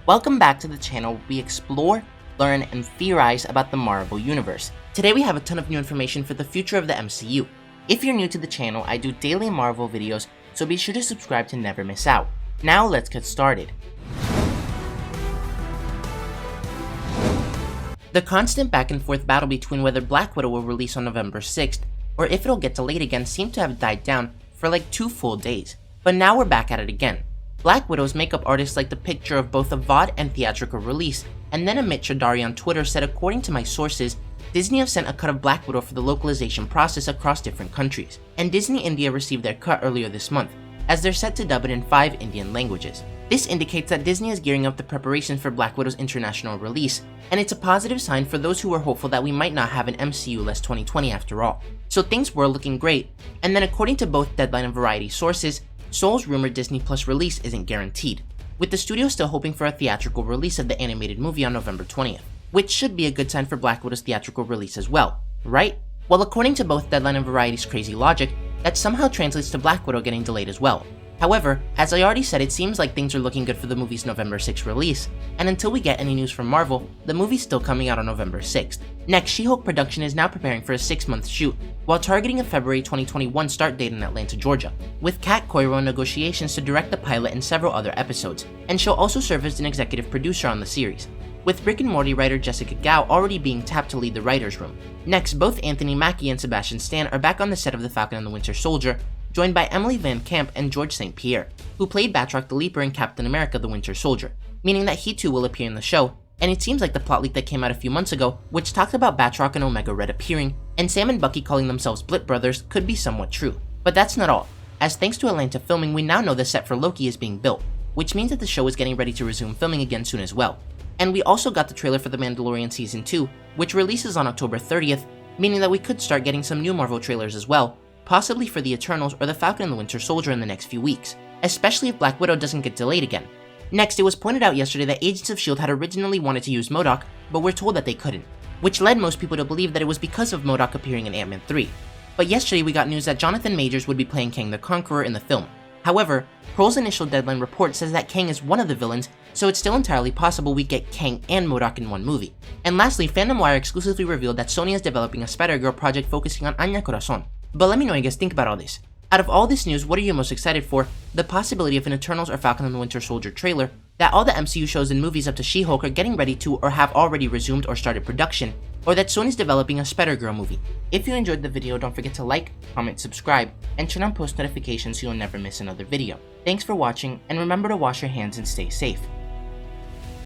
Welcome back to the channel where we explore, learn, and theorize about the Marvel Universe. Today we have a ton of new information for the future of the MCU. If you're new to the channel, I do daily Marvel videos, so be sure to subscribe to never miss out. Now let's get started. The constant back and forth battle between whether Black Widow will release on November 6th, or if it'll get delayed again seemed to have died down for like 2 full days. But now we're back at it again. Black Widow's makeup artist liked the picture of both a VOD and theatrical release, and then Amit Chowdhury on Twitter said, according to my sources, Disney have sent a cut of Black Widow for the localization process across different countries, and Disney India received their cut earlier this month, as they're set to dub it in 5 Indian languages. This indicates that Disney is gearing up the preparations for Black Widow's international release, and it's a positive sign for those who were hopeful that we might not have an MCU-less 2020 after all. So things were looking great, and then according to both Deadline and Variety sources, Soul's rumored Disney Plus release isn't guaranteed, with the studio still hoping for a theatrical release of the animated movie on November 20th, which should be a good sign for Black Widow's theatrical release as well, right? Well, according to both Deadline and Variety's crazy logic, that somehow translates to Black Widow getting delayed as well. However, as I already said, it seems like things are looking good for the movie's November 6th release, and until we get any news from Marvel, the movie's still coming out on November 6th. Next, She-Hulk production is now preparing for a 6-month shoot, while targeting a February 2021 start date in Atlanta, Georgia, with Kat Coiro in negotiations to direct the pilot and several other episodes, and she'll also serve as an executive producer on the series, with Rick and Morty writer Jessica Gao already being tapped to lead the writer's room. Next, both Anthony Mackie and Sebastian Stan are back on the set of The Falcon and the Winter Soldier, joined by Emily Van Camp and George St. Pierre, who played Batroc the Leaper in Captain America the Winter Soldier, meaning that he too will appear in the show, and it seems like the plot leak that came out a few months ago, which talked about Batroc and Omega Red appearing, and Sam and Bucky calling themselves Blit Brothers, could be somewhat true. But that's not all, as thanks to Atlanta filming, we now know the set for Loki is being built, which means that the show is getting ready to resume filming again soon as well. And we also got the trailer for The Mandalorian Season 2, which releases on October 30th, meaning that we could start getting some new Marvel trailers as well, possibly for the Eternals or the Falcon and the Winter Soldier in the next few weeks, especially if Black Widow doesn't get delayed again. Next, it was pointed out yesterday that Agents of S.H.I.E.L.D. had originally wanted to use MODOK, but were told that they couldn't, which led most people to believe that it was because of MODOK appearing in Ant-Man 3. But yesterday we got news that Jonathan Majors would be playing Kang the Conqueror in the film. However, Pearl's initial Deadline report says that Kang is one of the villains, so it's still entirely possible we get Kang and MODOK in one movie. And lastly, Fandom Wire exclusively revealed that Sony is developing a Spider-Girl project focusing on Anya Corazon. But let me know what you guys think about all this. Out of all this news, what are you most excited for? The possibility of an Eternals or Falcon and the Winter Soldier trailer, that all the MCU shows and movies up to She-Hulk are getting ready to or have already resumed or started production, or that Sony's developing a Spider-Girl movie. If you enjoyed the video, don't forget to like, comment, subscribe, and turn on post notifications so you'll never miss another video. Thanks for watching, and remember to wash your hands and stay safe.